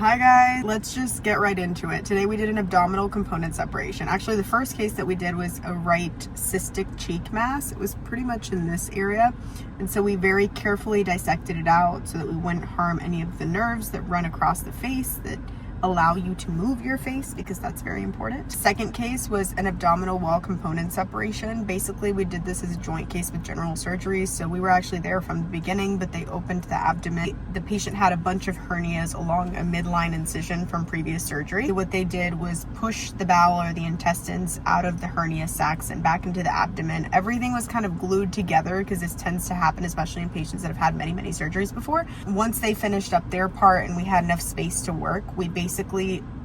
Hi guys, let's just get right into it. Today we did an abdominal component separation. Actually, the first case that we did was a right cystic cheek mass. It was pretty much in this area. And so we very carefully dissected it out so that we wouldn't harm any of the nerves that run across the face that allow you to move your face, because that's very important. Second case was an abdominal wall component separation. Basically, we did this as a joint case with general surgeries. So we were actually there from the beginning, but they opened the abdomen. The patient had a bunch of hernias along a midline incision from previous surgery. What they did was push the bowel or the intestines out of the hernia sacs and back into the abdomen. Everything was kind of glued together because this tends to happen, especially in patients that have had many surgeries before. Once they finished up their part and we had enough space to work, we basically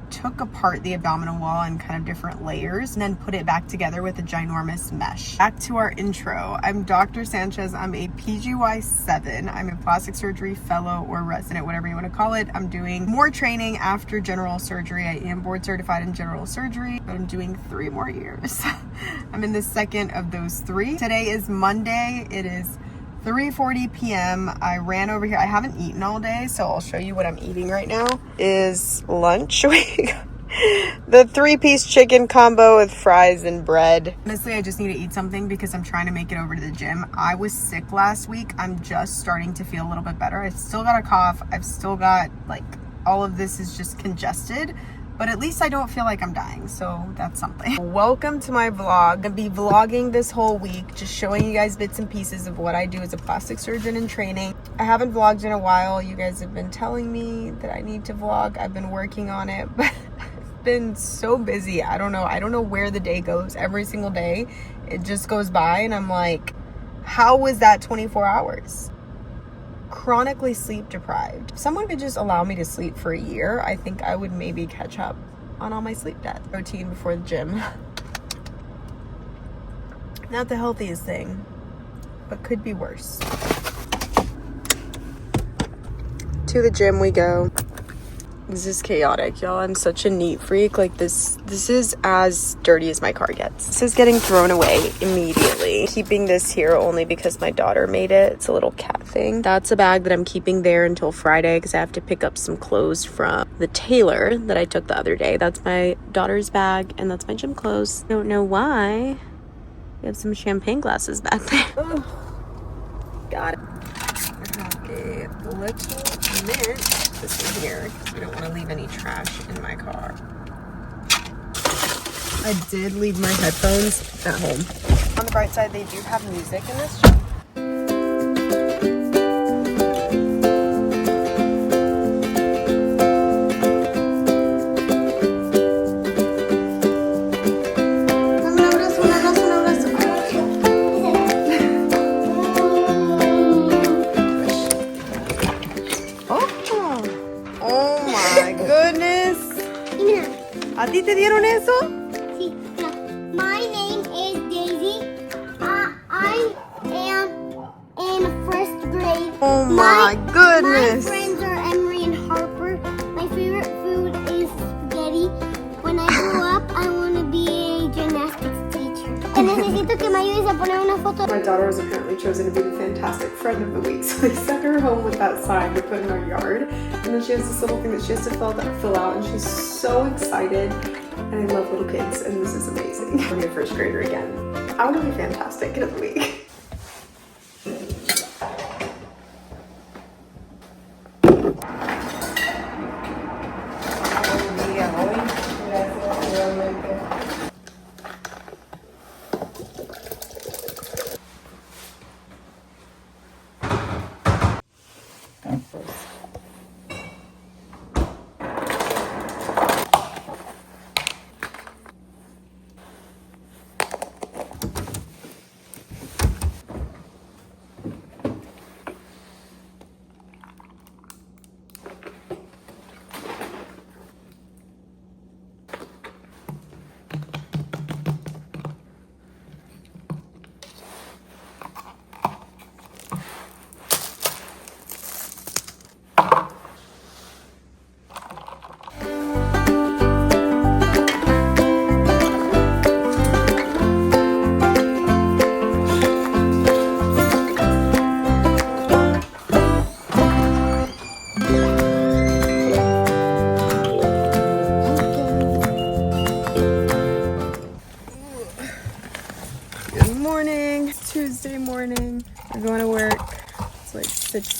took apart the abdominal wall in kind of different layers and then put it back together with a ginormous mesh. Back to our intro. I'm Dr. Sanchez. I'm a PGY7. I'm a plastic surgery fellow or resident, whatever you want to call it. I'm doing more training after general surgery. I am board certified in general surgery, but I'm doing 3 more years. I'm in the second of those 3. Today is Monday. It is 3:40 p.m. I ran over here. I haven't eaten all day, so I'll show you what I'm eating right now. Is lunch. The 3-piece chicken combo with fries and bread. Honestly, I just need to eat something because I'm trying to make it over to the gym. I was sick last week. I'm just starting to feel a little bit better. I've still got a cough. I've still got, like, all of this is just congested. But at least I don't feel like I'm dying, so that's something. Welcome to my vlog. I'm gonna be vlogging this whole week, just showing you guys bits and pieces of what I do as a plastic surgeon in training. I haven't vlogged in a while. You guys have been telling me that I need to vlog. I've been working on it, but I've been so busy. I don't know where the day goes. Every single day, it just goes by, and I'm like, how was that 24 hours? Chronically sleep deprived. If someone could just allow me to sleep for a year, I think I would maybe catch up on all my sleep debt. Routine before the gym. Not the healthiest thing, but could be worse. To the gym we go. This is chaotic, y'all. I'm such a neat freak. Like this is as dirty as my car gets. This is getting thrown away immediately. Keeping this here only because my daughter made it. It's a little cat thing. That's a bag that I'm keeping there until Friday because I have to pick up some clothes from the tailor that I took the other day. That's my daughter's bag, and that's my gym clothes. Don't know why. We have some champagne glasses back there. Oh, got it. I have a little mint. This in here because we don't want to leave any trash in my car. I did leave my headphones at home. On the bright side, they do have music in this gym. ¿A ti te dieron eso? Sí. My name is Daisy. I am in 1st grade. Oh my goodness. My friends are Emery and Harper. My favorite food is spaghetti. When I grow up, I want to be a gymnastics teacher. Necesito que me ayudes a poner una foto. My daughter was apparently chosen to be the fantastic friend of the week, so I sent her home with that sign to put in our yard. And then she has this little thing that she has to fill out, and she's so excited. And I love little kids, and this is amazing. I'm a 1st grader again. I want to be fantastic kid of the week.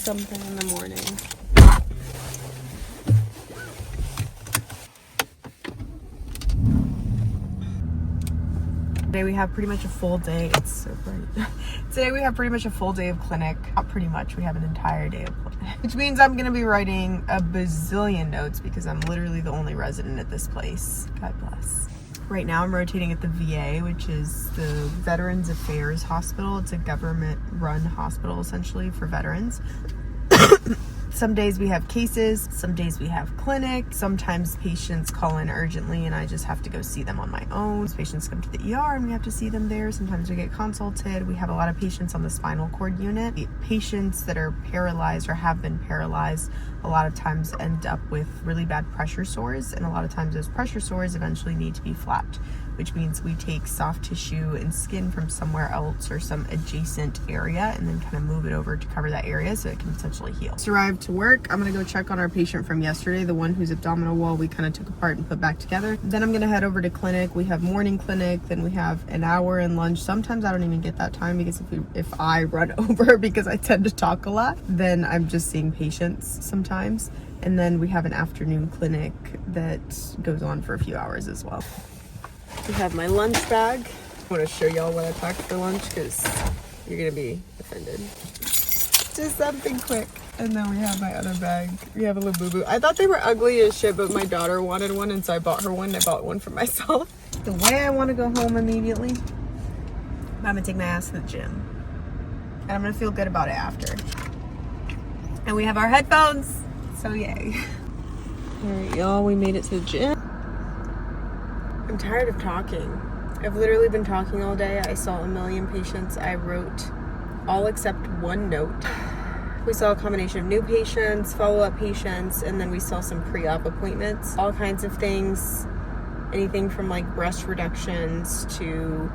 something in the morning. Today we have pretty much a full day. It's so bright. Today we have pretty much a full day of clinic. Not pretty much, we have an entire day of clinic. Which means I'm gonna be writing a bazillion notes because I'm literally the only resident at this place. God bless. Right now I'm rotating at the VA, which is the Veterans Affairs Hospital. It's a government-run hospital essentially for veterans. Some days we have cases, some days we have clinic, sometimes patients call in urgently and I just have to go see them on my own. Patients come to the ER and we have to see them there. Sometimes we get consulted. We have a lot of patients on the spinal cord unit. The patients that are paralyzed or have been paralyzed a lot of times end up with really bad pressure sores, and a lot of times those pressure sores eventually need to be flapped, which means we take soft tissue and skin from somewhere else or some adjacent area and then kind of move it over to cover that area so it can potentially heal. Just arrived to work. I'm gonna go check on our patient from yesterday, the one whose abdominal wall we kind of took apart and put back together. Then I'm gonna head over to clinic. We have morning clinic, then we have an hour in lunch. Sometimes I don't even get that time because if I run over because I tend to talk a lot, then I'm just seeing patients sometimes. And then we have an afternoon clinic that goes on for a few hours as well. We have my lunch bag. I want to show y'all what I packed for lunch because you're going to be offended. Just something quick. And then we have my other bag. We have a Labubu. I thought they were ugly as shit, but my daughter wanted one, and so I bought her one. I bought one for myself. The way I want to go home immediately, I'm going to take my ass to the gym. And I'm going to feel good about it after. And we have our headphones. So yay. All right, y'all, we made it to the gym. I'm tired of talking. I've literally been talking all day. I saw a million patients. I wrote all except one note. We saw a combination of new patients, follow-up patients, and then we saw some pre-op appointments. All kinds of things, anything from like breast reductions to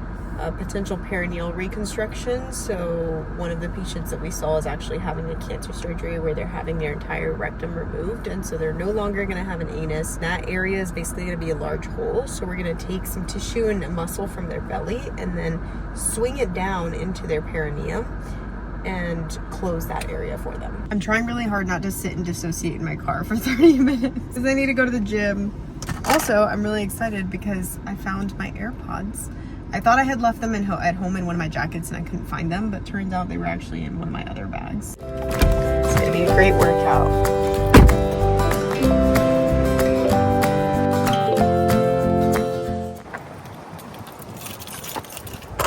potential perineal reconstruction. So one of the patients that we saw is actually having a cancer surgery where they're having their entire rectum removed, and so they're no longer going to have an anus. That area is basically going to be a large hole, so we're going to take some tissue and muscle from their belly and then swing it down into their perineum and close that area for them. I'm trying really hard not to sit and dissociate in my car for 30 minutes because I need to go to the gym. Also, I'm really excited because I found my AirPods. I thought I had left them at home in one of my jackets and I couldn't find them, but turns out they were actually in one of my other bags. It's gonna be a great workout.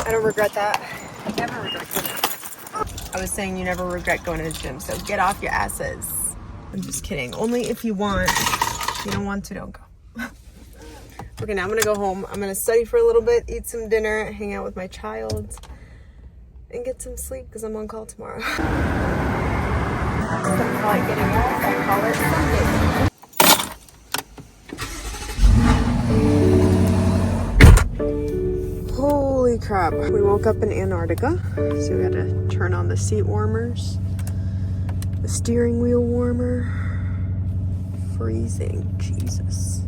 I don't regret that. I never regret going. I was saying you never regret going to the gym, so get off your asses. I'm just kidding. Only if you want. If you don't want to, don't go. Okay, now I'm gonna go home. I'm gonna study for a little bit, eat some dinner, hang out with my child, and get some sleep because I'm on call tomorrow. Some call it getting off, I call it Sunday. Holy crap. We woke up in Antarctica, so we had to turn on the seat warmers, the steering wheel warmer. Freezing, Jesus.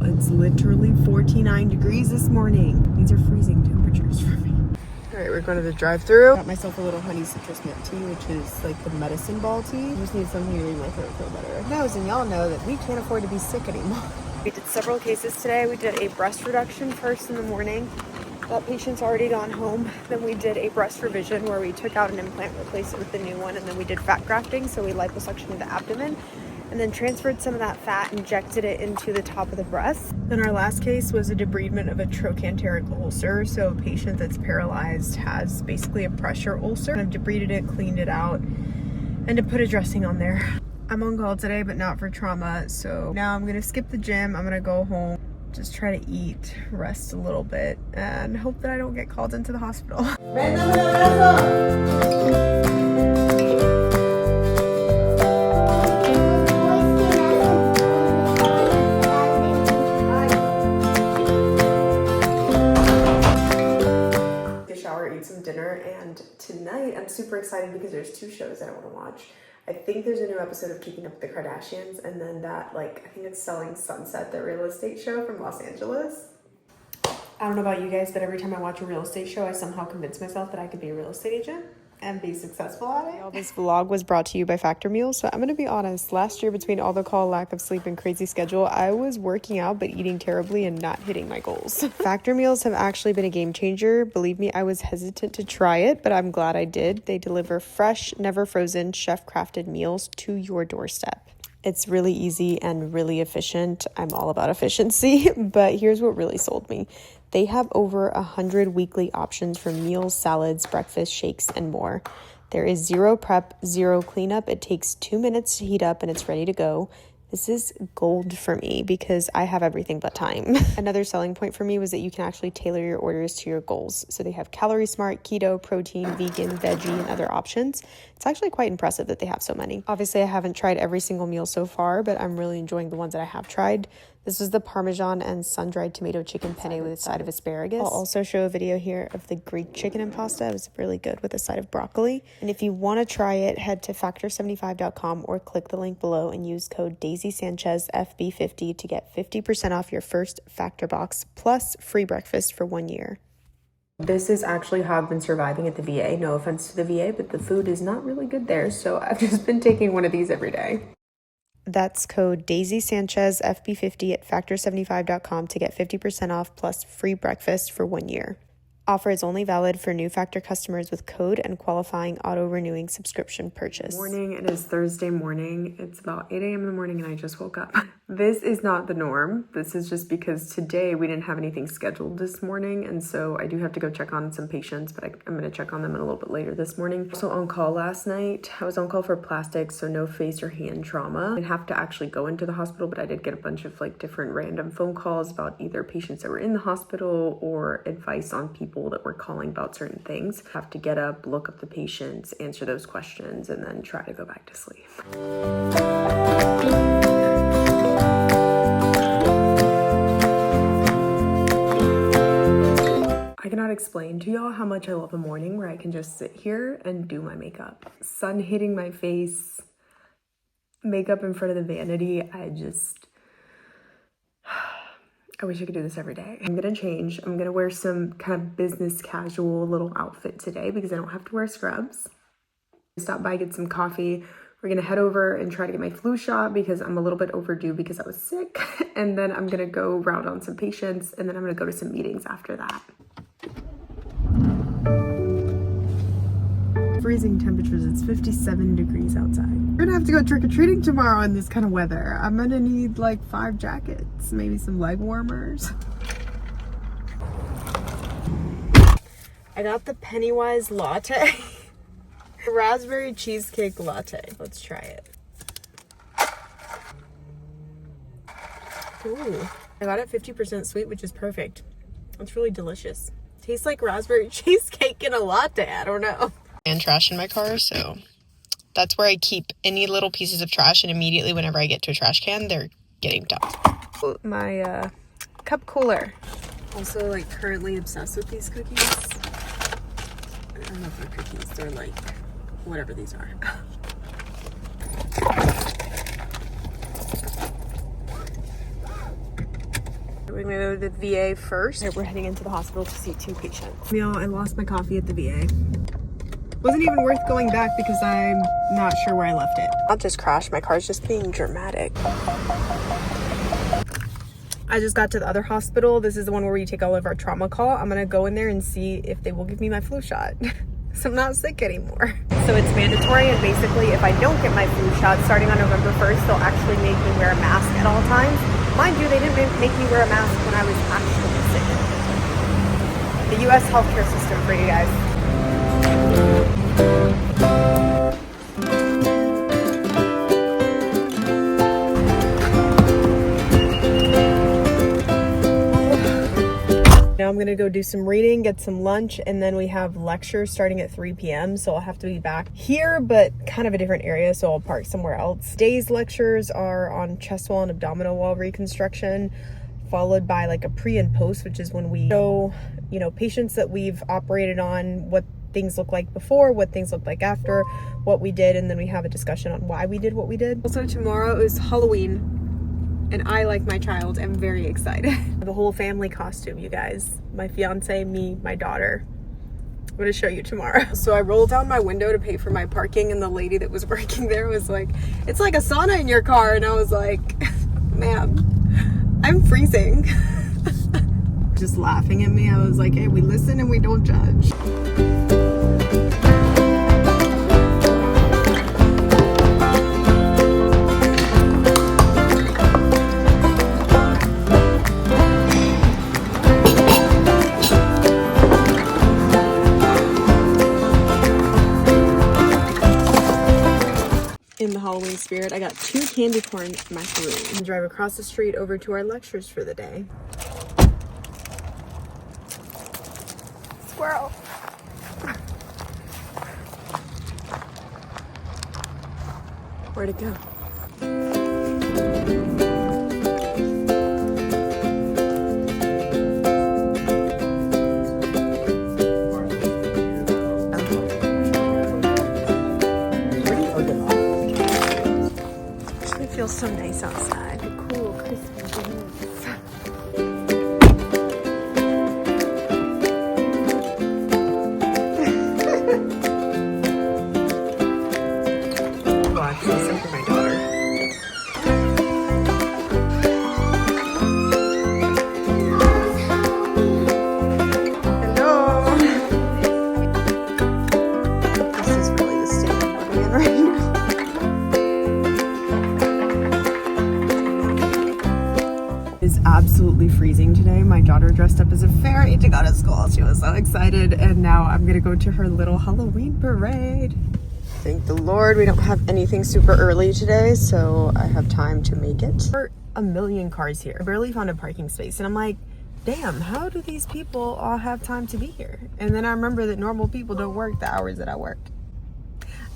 It's literally 49 degrees this morning. These are freezing temperatures for me. All right, we're going to the drive-thru. Got myself a little honey citrus mint tea, which is like the medicine ball tea. I just need something to make my throat feel better. And y'all know that we can't afford to be sick anymore. We did several cases today. We did a breast reduction first in the morning. That patient's already gone home. Then we did a breast revision where we took out an implant, replaced it with a new one, and then we did fat grafting, so we liposuctioned the abdomen, and then transferred some of that fat, injected it into the top of the breast. Then our last case was a debridement of a trochanteric ulcer. So a patient that's paralyzed has basically a pressure ulcer. I've debrided it, cleaned it out, and to put a dressing on there. I'm on call today, but not for trauma. So now I'm gonna skip the gym. I'm gonna go home, just try to eat, rest a little bit, and hope that I don't get called into the hospital. Eat some dinner, and tonight I'm super excited because there's two shows that I want to watch. I think there's a new episode of Keeping Up with the Kardashians, and then that, like, I think it's Selling Sunset, the real estate show from Los Angeles. I don't know about you guys, but every time I watch a real estate show, I somehow convince myself that I could be a real estate agent. and be successful at it. This vlog was brought to you by Factor Meals. So I'm gonna be honest, last year between all the call, lack of sleep, and crazy schedule, I was working out but eating terribly and not hitting my goals. Factor Meals have actually been a game changer. Believe me, I was hesitant to try it, but I'm glad I did. They deliver fresh, never frozen, chef-crafted meals to your doorstep. It's really easy and really efficient. I'm all about efficiency, but here's what really sold me. They have over 100 weekly options for meals, salads, breakfast, shakes, and more. There is zero prep, zero cleanup. It takes 2 minutes to heat up and it's ready to go. This is gold for me because I have everything but time. Another selling point for me was that you can actually tailor your orders to your goals. So they have calorie smart, keto, protein, vegan, veggie, and other options. It's actually quite impressive that they have so many. Obviously, I haven't tried every single meal so far, but I'm really enjoying the ones that I have tried. This is the Parmesan and sun-dried tomato chicken penne with a side of asparagus. I'll also show a video here of the Greek chicken and pasta. It was really good with a side of broccoli. And if you want to try it, head to factor75.com or click the link below and use code DaisySanchezFB50 to get 50% off your first Factor box plus free breakfast for 1 year. This is actually how I've been surviving at the VA. No offense to the VA, but the food is not really good there. So I've just been taking one of these every day. That's code DaisySanchezFB50 at factor75.com to get 50% off plus free breakfast for 1 year. Offer is only valid for new Factor customers with code and qualifying auto-renewing subscription purchase. Morning, it is Thursday morning. It's about 8 a.m. in the morning and I just woke up. This is not the norm. This is just because today we didn't have anything scheduled this morning, and so I do have to go check on some patients, but I'm going to check on them a little bit later this morning. Also on call last night, I was on call for plastics, so no face or hand trauma. I didn't have to actually go into the hospital, but I did get a bunch of different random phone calls about either patients that were in the hospital or advice on people that were calling about certain things. I have to get up, look up the patients, answer those questions, and then try to go back to sleep. I cannot explain to y'all how much I love a morning where I can just sit here and do my makeup. Sun hitting my face, makeup in front of the vanity. I wish I could do this every day. I'm gonna change. I'm gonna wear some kind of business casual little outfit today because I don't have to wear scrubs. Stop by, get some coffee. We're gonna head over and try to get my flu shot because I'm a little bit overdue because I was sick. And then I'm gonna go round on some patients and then I'm gonna go to some meetings after that. Freezing temperatures. It's 57 degrees outside. We're gonna have to go trick-or-treating tomorrow in this kind of weather. I'm gonna need 5 jackets, maybe some leg warmers. I got the Pennywise latte. Raspberry cheesecake latte. Let's try it. Ooh, I got it 50% sweet, which is perfect. It's really delicious. Tastes like raspberry cheesecake in a latte. I don't know. And trash in my car, so that's where I keep any little pieces of trash, and immediately whenever I get to a trash can, they're getting dumped. My cup cooler. Also currently obsessed with these cookies. I don't know if they're cookies, they're whatever these are. We're gonna go to the VA first. We're heading into the hospital to see 2 patients. I lost my coffee at the VA. Wasn't even worth going back because I'm not sure where I left it. I'll just crash. My car's just being dramatic. I just got to the other hospital. This is the one where we take all of our trauma call. I'm gonna go in there and see if they will give me my flu shot. So I'm not sick anymore. So it's mandatory, and basically if I don't get my flu shot starting on November 1st, they'll actually make me wear a mask at all times. Mind you, they didn't make me wear a mask when I was actually sick. The US healthcare system for you guys. Now I'm gonna go do some reading, get some lunch, and then we have lectures starting at 3 p.m. So I'll have to be back here, but kind of a different area, so I'll park somewhere else. Today's lectures are on chest wall and abdominal wall reconstruction, followed by a pre and post, which is when we show, patients that we've operated on, what things look like before, what things look like after, what we did, and then we have a discussion on why we did what we did. Also tomorrow is Halloween, and I, like my child, am very excited. The whole family costume, you guys. My fiance, me, my daughter. I'm gonna show you tomorrow. So I rolled down my window to pay for my parking, and the lady that was working there was like, it's like a sauna in your car. And I was like, ma'am, I'm freezing. Just laughing at me. I was like, hey, we listen and we don't judge. In the Halloween spirit, I got 2 candy corn macaroons and drive across the street over to our lectures for the day. Squirrel. Where'd it go? Feels so nice outside. The cool, crispy breeze. Oh, I feel so for my daughter. Hello. This is really the state I'm living in right now. Is absolutely freezing today. My daughter dressed up as a fairy to go to school. She was so excited, and now I'm gonna go to her little Halloween parade. Thank the Lord we don't have anything super early today, so I have time to make it. There are a million cars here. I barely found a parking space, and I'm like, damn, how do these people all have time to be here? And then I remember that normal people don't work the hours that I work.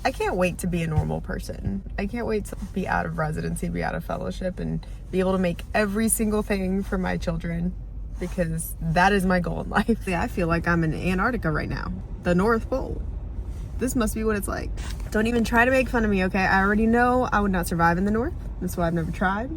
I can't wait to be a normal person. I can't wait to be out of residency, be out of fellowship, and be able to make every single thing for my children, because that is my goal in life. Yeah, I feel like I'm in Antarctica right now, the North Pole. This must be what it's like. Don't even try to make fun of me, okay? I already know I would not survive in the North. That's why I've never tried.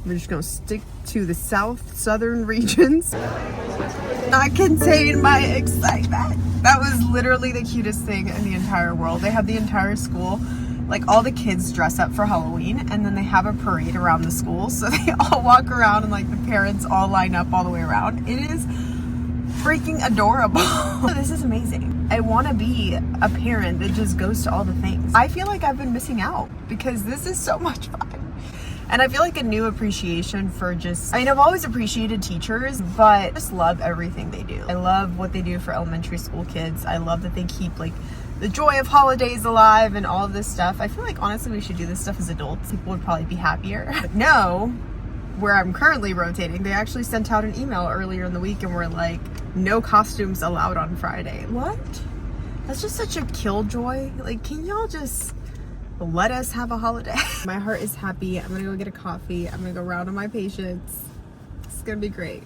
We're just gonna stick to the southern regions. Not contain my excitement. That was literally the cutest thing in the entire world. They have the entire school, like all the kids dress up for Halloween, and then they have a parade around the school. So they all walk around, and like the parents all line up all the way around. It is freaking adorable. This is amazing. I want to be a parent that just goes to all the things. I feel like I've been missing out because this is so much fun. And I feel like a new appreciation for just, I mean, I've always appreciated teachers, but I just love everything they do. I love what they do for elementary school kids. I love that they keep like the joy of holidays alive and all of this stuff. I feel like honestly we should do this stuff as adults. People would probably be happier. But no, where I'm currently rotating, they actually sent out an email earlier in the week and were like, no costumes allowed on Friday. What? That's just such a killjoy. Like, can y'all just let us have a holiday? My heart is happy. I'm gonna go get a coffee. I'm gonna go round on my patients. It's gonna be great.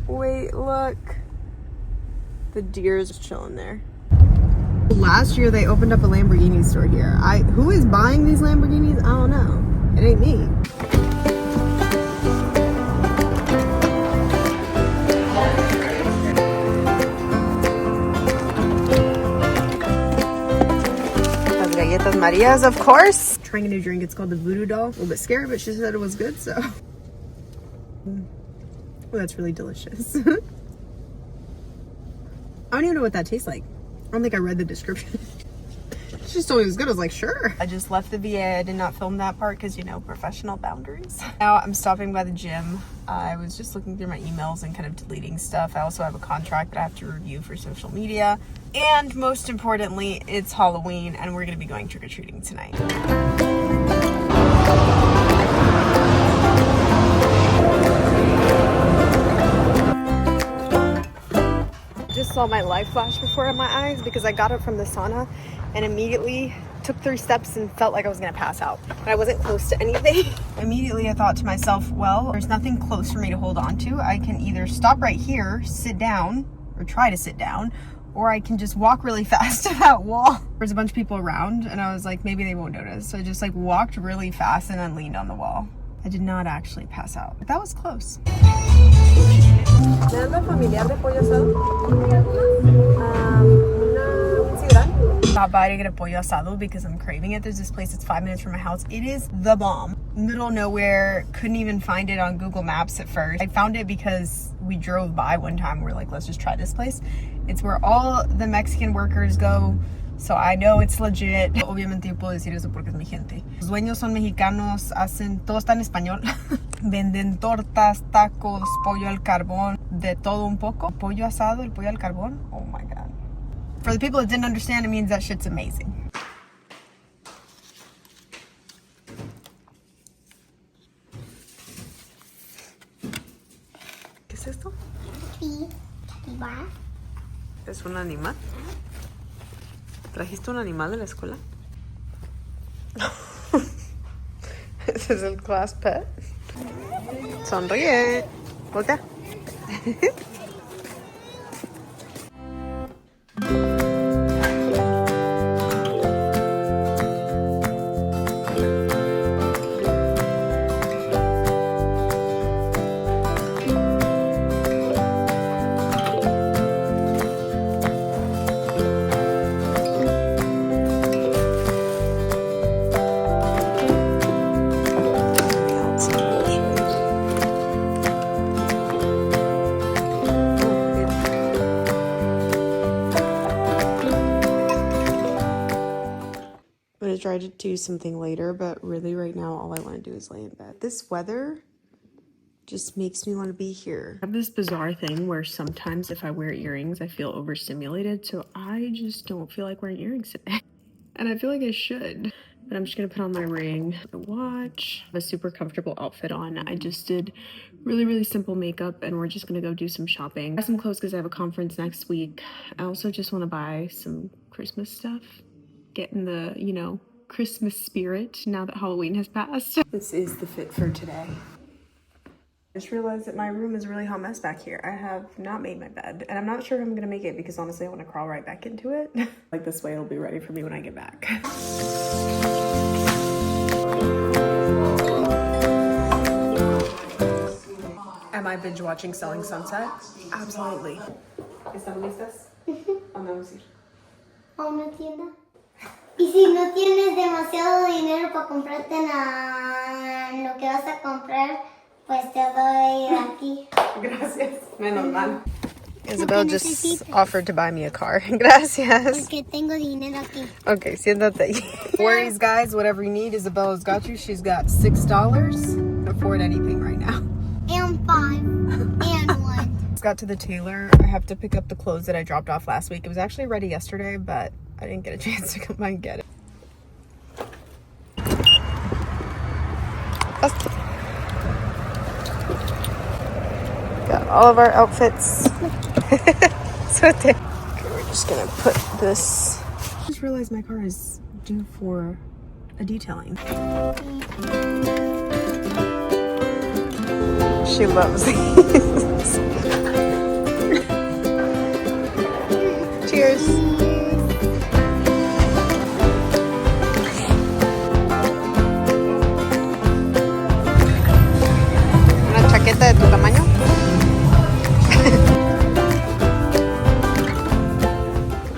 Wait, look. The deer's just chilling there. Last year they opened up a Lamborghini store here. Who is buying these Lamborghinis? I don't know. It ain't me. Galletas Marias, of course. Trying a new drink. It's called the Voodoo Doll. A little bit scary, but she said it was good, so. Oh, that's really delicious. I don't even know what that tastes like. I don't think I read the description. She just told me it was good. I was like, sure. I just left the VA. I did not film that part because, you know, professional boundaries. Now I'm stopping by the gym. I was just looking through my emails and kind of deleting stuff. I also have a contract that I have to review for social media. And most importantly, it's Halloween and we're going to be going trick-or-treating tonight. Just saw my life flash before my eyes because I got up from the sauna and immediately took 3 steps and felt like I was gonna pass out, but I wasn't close to anything. Immediately I thought to myself, well, there's nothing close for me to hold on to. I can either stop right here, sit down, or try to sit down, or I can just walk really fast to that wall. There's a bunch of people around and I was like, maybe they won't notice. So I just like walked really fast and then leaned on the wall. I did not actually pass out, but that was close. Familiar de pollo asado. Una Stop by to get a pollo asado because I'm craving it. There's this place that's 5 minutes from my house. It is the bomb. Middle of nowhere. Couldn't even find it on Google Maps at first. I found it because we drove by one time. We're like, let's just try this place. It's where all the Mexican workers go. So I know it's legit. Obviamente yo puedo decir eso porque es mi gente. Los dueños son mexicanos, hacen, todo está en español. Venden tortas, tacos, pollo al carbón, de todo un poco. Pollo asado, el pollo al carbón. Oh my God. For the people that didn't understand, it means that shit's amazing. ¿Qué es esto? ¿Es un animal? ¿Trajiste un animal de la escuela? Ese es el class pet. Sonríe. Voltea. I'm gonna try to do something later, but really right now all I want to do is lay in bed. This weather just makes me want to be here. I have this bizarre thing where sometimes if I wear earrings, I feel overstimulated, so I just don't feel like wearing earrings today. And I feel like I should. But I'm just gonna put on my ring, a watch, a super comfortable outfit on. I just did really simple makeup and we're just gonna go do some shopping. I have some clothes because I have a conference next week. I also just want to buy some Christmas stuff. Get in the, you know, Christmas spirit now that Halloween has passed. This is the fit for today. I just realized that my room is a really hot mess back here. I have not made my bed and I'm not sure if I'm gonna make it because honestly I want to crawl right back into it. Like this way it'll be ready for me when I get back. Am I binge watching Selling Sunset? Absolutely. ¿Están listas? Vamos a ir. A una tienda. Y si no tienes demasiado dinero para comprarte lo que vas a comprar, pues te doy aquí. Gracias. Menos mal. Isabel just offered to buy me a car. Gracias. Porque tengo dinero aquí. Okay, siéntate. No worries, guys. Whatever you need, Isabella's got you. She's got $6. Can't afford anything right now. And 5. And 1. Just got to the tailor. I have to pick up the clothes that I dropped off last week. It was actually ready yesterday, but I didn't get a chance to come by and get it. Got all of our outfits. Okay, we're just gonna put this. I just realized my car is due for a detailing. She loves these. Cheers. Una chaqueta de tu tamaño.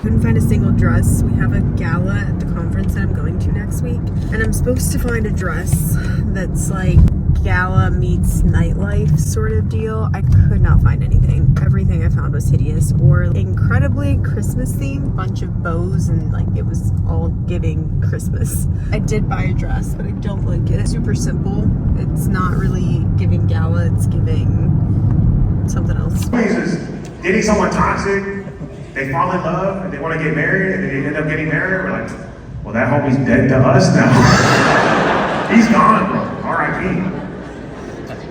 Couldn't find a single dress. We have a gala at the conference that I'm going to next week, and I'm supposed to find a dress that's like gala meets nightlife sort of deal. I could not find anything. Everything I found was hideous or incredibly Christmas themed. Bunch of bows and like it was all giving Christmas. I did buy a dress, but I don't like it. It's super simple. It's not really giving gala. It's giving something else. Dating someone toxic, they fall in love and they want to get married and they end up getting married. We're like, well, that homie's dead to us now. He's gone, bro. R.I.P.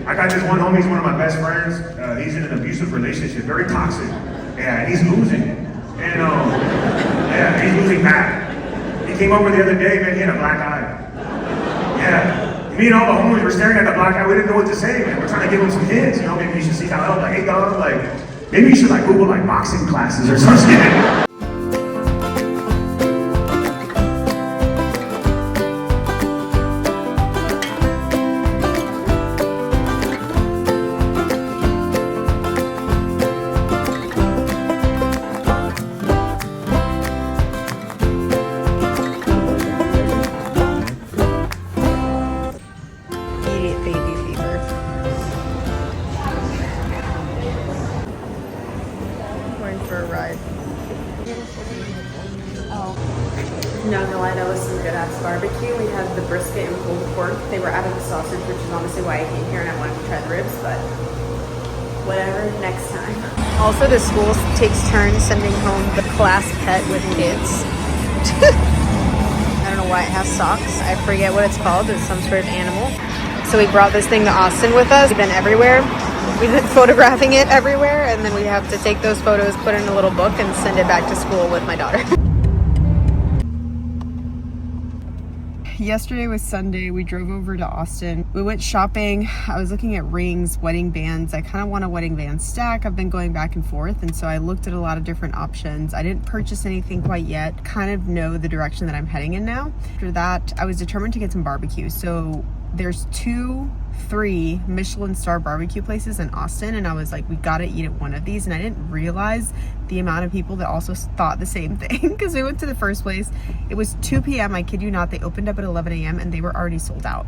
I got this one homie, he's one of my best friends. He's in an abusive relationship, very toxic. Yeah, and he's losing. And yeah, he's losing bad. He came over the other day, man, he had a black eye. Yeah. Me and all the homies were staring at the black eye, we didn't know what to say, man. We're trying to give him some hints, you know, maybe you should seek out help. Like, hey dog, like, maybe you should like Google like boxing classes or something. not gonna lie, that was some good ass barbecue. We had the brisket and pulled pork. They were out of the sausage, which is honestly why I came here and I wanted to try the ribs, but whatever, next time. Also, the school takes turns sending home the class pet with kids. I don't know why it has socks. I forget what it's called. It's some sort of animal. So we brought this thing to Austin with us. We've been everywhere. We've been photographing it everywhere, and then we have to take those photos, put it in a little book, and send it back to school with my daughter. Yesterday was Sunday. We drove over to Austin. We went shopping. I was looking at rings, wedding bands. I kind of want a wedding band stack. I've been going back and forth, and so I looked at a lot of different options. I didn't purchase anything quite yet. Kind of know the direction that I'm heading in now. After that, I was determined to get some barbecue. So there's 3 Michelin star barbecue places in Austin, and I was like, we gotta eat at one of these. And I didn't realize the amount of people that also thought the same thing, because we went to the first place. It was 2 p.m. I kid you not. They opened up at 11 a.m. and they were already sold out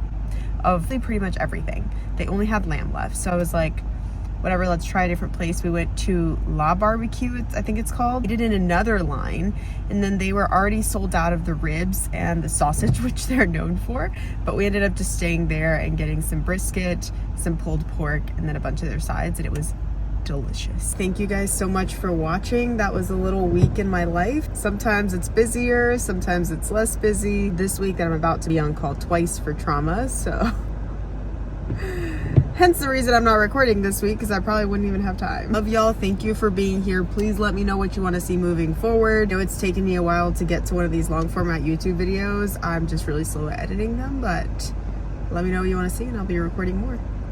of pretty much everything. They only had lamb left. So I was like, whatever, let's try a different place. We went to La Barbecue, I think it's called. We did in another line, and then they were already sold out of the ribs and the sausage, which they're known for. But we ended up just staying there and getting some brisket, some pulled pork, and then a bunch of their sides, and it was delicious. Thank you guys so much for watching. That was a little week in my life. Sometimes it's busier, sometimes it's less busy. This week I'm about to be on call twice for trauma, so hence the reason I'm not recording this week, because I probably wouldn't even have time. Love y'all. Thank you for being here. Please let me know what you want to see moving forward. I know it's taken me a while to get to one of these long format YouTube videos. I'm just really slow at editing them, but let me know what you want to see and I'll be recording more.